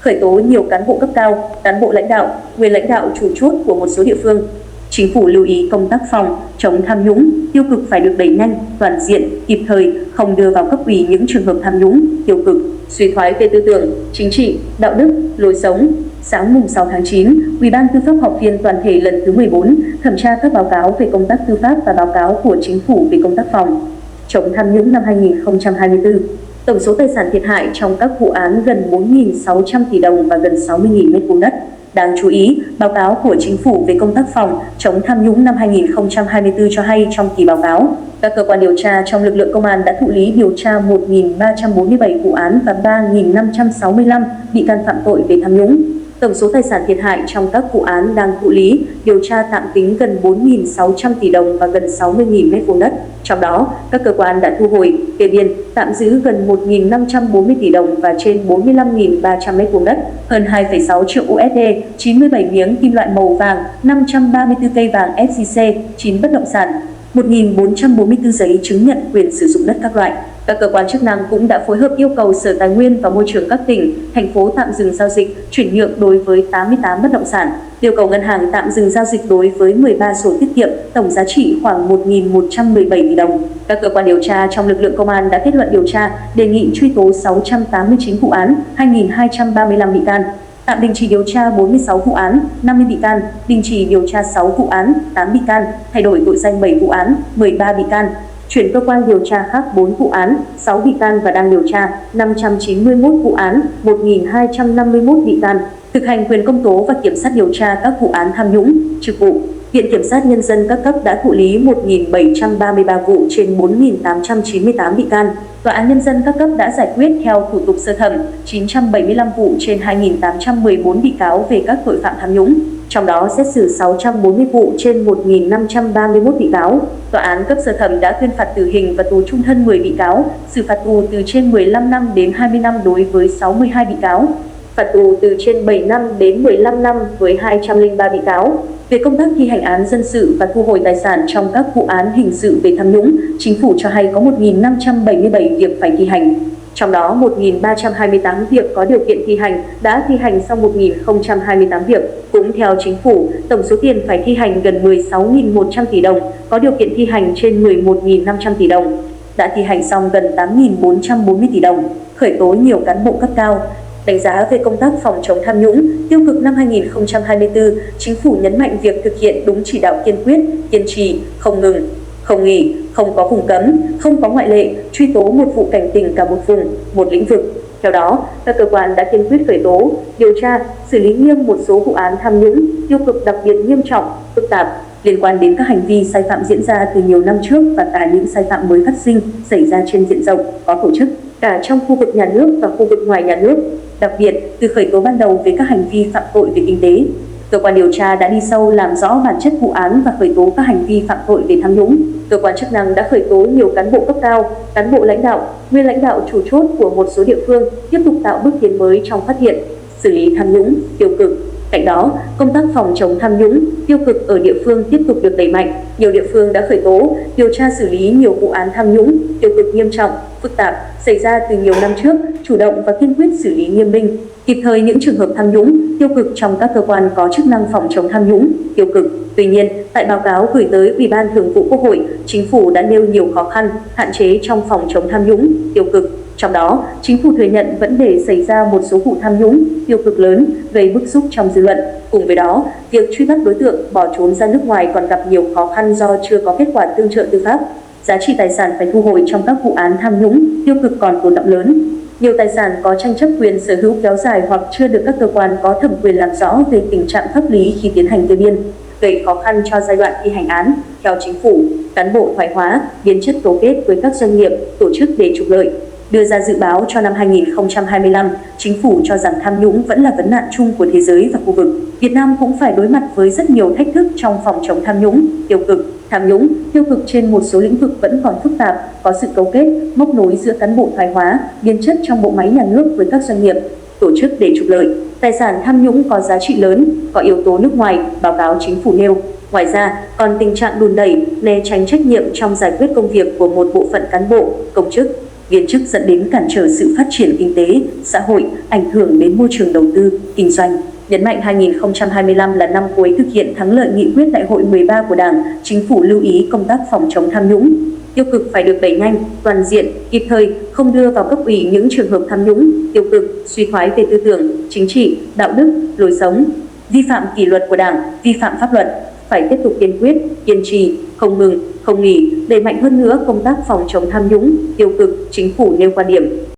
khởi tố nhiều cán bộ cấp cao, cán bộ lãnh đạo, nguyên lãnh đạo chủ chốt của một số địa phương. Chính phủ lưu ý công tác phòng chống tham nhũng, tiêu cực phải được đẩy nhanh, toàn diện, kịp thời, không đưa vào cấp ủy những trường hợp tham nhũng, tiêu cực, suy thoái về tư tưởng, chính trị, đạo đức, lối sống. Sáng mùng 6 tháng 9, Ủy ban Tư pháp họp phiên toàn thể lần thứ 14, thẩm tra các báo cáo về công tác tư pháp và báo cáo của Chính phủ về công tác phòng chống tham nhũng năm 2024. Tổng số tài sản thiệt hại trong các vụ án gần 4.600 tỷ đồng và gần 60.000 m2 đất. Đáng chú ý, báo cáo của Chính phủ về công tác phòng chống tham nhũng năm 2024 cho hay trong kỳ báo cáo, các cơ quan điều tra trong lực lượng công an đã thụ lý điều tra 1.347 vụ án và 3.565 bị can phạm tội về tham nhũng. Tổng số tài sản thiệt hại trong các vụ án đang thụ lý điều tra tạm tính gần 4.600 tỷ đồng và gần 60.000 m2 đất. Trong đó, các cơ quan đã thu hồi, kê biên, tạm giữ gần 1.540 tỷ đồng và trên 45.300 m2 đất, hơn 2,6 triệu USD, 97 miếng kim loại màu vàng, 534 cây vàng SJC, 9 bất động sản, 1.444 giấy chứng nhận quyền sử dụng đất các loại. Các cơ quan chức năng cũng đã phối hợp yêu cầu Sở Tài nguyên và Môi trường các tỉnh, thành phố tạm dừng giao dịch, chuyển nhượng đối với 88 bất động sản, yêu cầu ngân hàng tạm dừng giao dịch đối với 13 sổ tiết kiệm, tổng giá trị khoảng 1.117 tỷ đồng. Các cơ quan điều tra trong lực lượng công an đã kết luận điều tra, đề nghị truy tố 689 vụ án, 2.235 bị can. Tạm đình chỉ điều tra 46 vụ án, 50 bị can, đình chỉ điều tra 6 vụ án, 8 bị can, thay đổi tội danh 7 vụ án, 13 bị can, chuyển cơ quan điều tra khác 4 vụ án, 6 bị can và đang điều tra 591 vụ án, 1.251 bị can, thực hành quyền công tố và kiểm sát điều tra các vụ án tham nhũng, chức vụ. Viện Kiểm sát Nhân dân các cấp đã thụ lý 1.733 vụ trên 4.898 bị can. Tòa án Nhân dân các cấp đã giải quyết theo thủ tục sơ thẩm 975 vụ trên 2.814 bị cáo về các tội phạm tham nhũng. Trong đó xét xử 640 vụ trên 1.531 bị cáo. Tòa án cấp sơ thẩm đã tuyên phạt tử hình và tù chung thân 10 bị cáo, xử phạt tù từ trên 15 năm đến 20 năm đối với 62 bị cáo, phạt tù từ trên 7 năm đến 15 năm với 203 bị cáo. Về công tác thi hành án dân sự và thu hồi tài sản trong các vụ án hình sự về tham nhũng, Chính phủ cho hay có 1.577 việc phải thi hành. Trong đó 1.328 việc có điều kiện thi hành đã thi hành xong 1.028 việc. Cũng theo Chính phủ, tổng số tiền phải thi hành gần 16.100 tỷ đồng, có điều kiện thi hành trên 11.500 tỷ đồng. Đã thi hành xong gần 8.440 tỷ đồng, khởi tố nhiều cán bộ cấp cao. Đánh giá về công tác phòng chống tham nhũng, tiêu cực năm 2024, Chính phủ nhấn mạnh việc thực hiện đúng chỉ đạo kiên quyết, kiên trì, không ngừng, không nghỉ, không có vùng cấm, không có ngoại lệ, truy tố một vụ cảnh tỉnh cả một vùng, một lĩnh vực. Theo đó, các cơ quan đã kiên quyết khởi tố, điều tra, xử lý nghiêm một số vụ án tham nhũng, tiêu cực đặc biệt nghiêm trọng, phức tạp, liên quan đến các hành vi sai phạm diễn ra từ nhiều năm trước và cả những sai phạm mới phát sinh, xảy ra trên diện rộng, có tổ chức, cả trong khu vực nhà nước và khu vực ngoài nhà nước. Đặc biệt, từ khởi tố ban đầu về các hành vi phạm tội về kinh tế, cơ quan điều tra đã đi sâu làm rõ bản chất vụ án và khởi tố các hành vi phạm tội về tham nhũng. Cơ quan chức năng đã khởi tố nhiều cán bộ cấp cao, cán bộ lãnh đạo, nguyên lãnh đạo chủ chốt của một số địa phương, tiếp tục tạo bước tiến mới trong phát hiện, xử lý tham nhũng, tiêu cực. Cạnh đó, công tác phòng chống tham nhũng, tiêu cực ở địa phương tiếp tục được đẩy mạnh. Nhiều địa phương đã khởi tố, điều tra xử lý nhiều vụ án tham nhũng, tiêu cực nghiêm trọng, phức tạp xảy ra từ nhiều năm trước, chủ động và kiên quyết xử lý nghiêm minh, kịp thời những trường hợp tham nhũng, tiêu cực trong các cơ quan có chức năng phòng chống tham nhũng, tiêu cực. Tuy nhiên, tại báo cáo gửi tới Ủy ban Thường vụ Quốc hội, Chính phủ đã nêu nhiều khó khăn, hạn chế trong phòng chống tham nhũng, tiêu cực. Trong đó, Chính phủ thừa nhận vẫn để xảy ra một số vụ tham nhũng, tiêu cực lớn, gây bức xúc trong dư luận. Cùng với đó, việc truy bắt đối tượng bỏ trốn ra nước ngoài còn gặp nhiều khó khăn do chưa có kết quả tương trợ tư pháp. Giá trị tài sản phải thu hồi trong các vụ án tham nhũng, tiêu cực còn tồn đọng lớn. Nhiều tài sản có tranh chấp quyền sở hữu kéo dài hoặc chưa được các cơ quan có thẩm quyền làm rõ về tình trạng pháp lý khi tiến hành kê biên, gây khó khăn cho giai đoạn thi hành án. Theo Chính phủ, cán bộ thoái hóa, biến chất cấu kết với các doanh nghiệp, tổ chức để trục lợi. Đưa ra dự báo cho năm 2025, Chính phủ cho rằng tham nhũng vẫn là vấn nạn chung của thế giới và khu vực. Việt Nam cũng phải đối mặt với rất nhiều thách thức trong phòng chống tham nhũng, tiêu cực. Tham nhũng, tiêu cực trên một số lĩnh vực vẫn còn phức tạp, có sự cấu kết, móc nối giữa cán bộ thoái hóa, biến chất trong bộ máy nhà nước với các doanh nghiệp, tổ chức để trục lợi. Tài sản tham nhũng có giá trị lớn, có yếu tố nước ngoài, báo cáo Chính phủ nêu. Ngoài ra, còn tình trạng đùn đẩy, né tránh trách nhiệm trong giải quyết công việc của một bộ phận cán bộ, công chức. viên chức dẫn đến cản trở sự phát triển kinh tế, xã hội, ảnh hưởng đến môi trường đầu tư, kinh doanh. Nhấn mạnh 2025 là năm cuối thực hiện thắng lợi nghị quyết Đại hội 13 của Đảng, Chính phủ lưu ý công tác phòng chống tham nhũng, tiêu cực phải được đẩy nhanh, toàn diện, kịp thời, không đưa vào cấp ủy những trường hợp tham nhũng, tiêu cực, suy thoái về tư tưởng, chính trị, đạo đức, lối sống, vi phạm kỷ luật của Đảng, vi phạm pháp luật, phải tiếp tục kiên quyết, kiên trì, không ngừng, không nghỉ, đẩy mạnh hơn nữa công tác phòng chống tham nhũng, tiêu cực. Chính phủ nêu quan điểm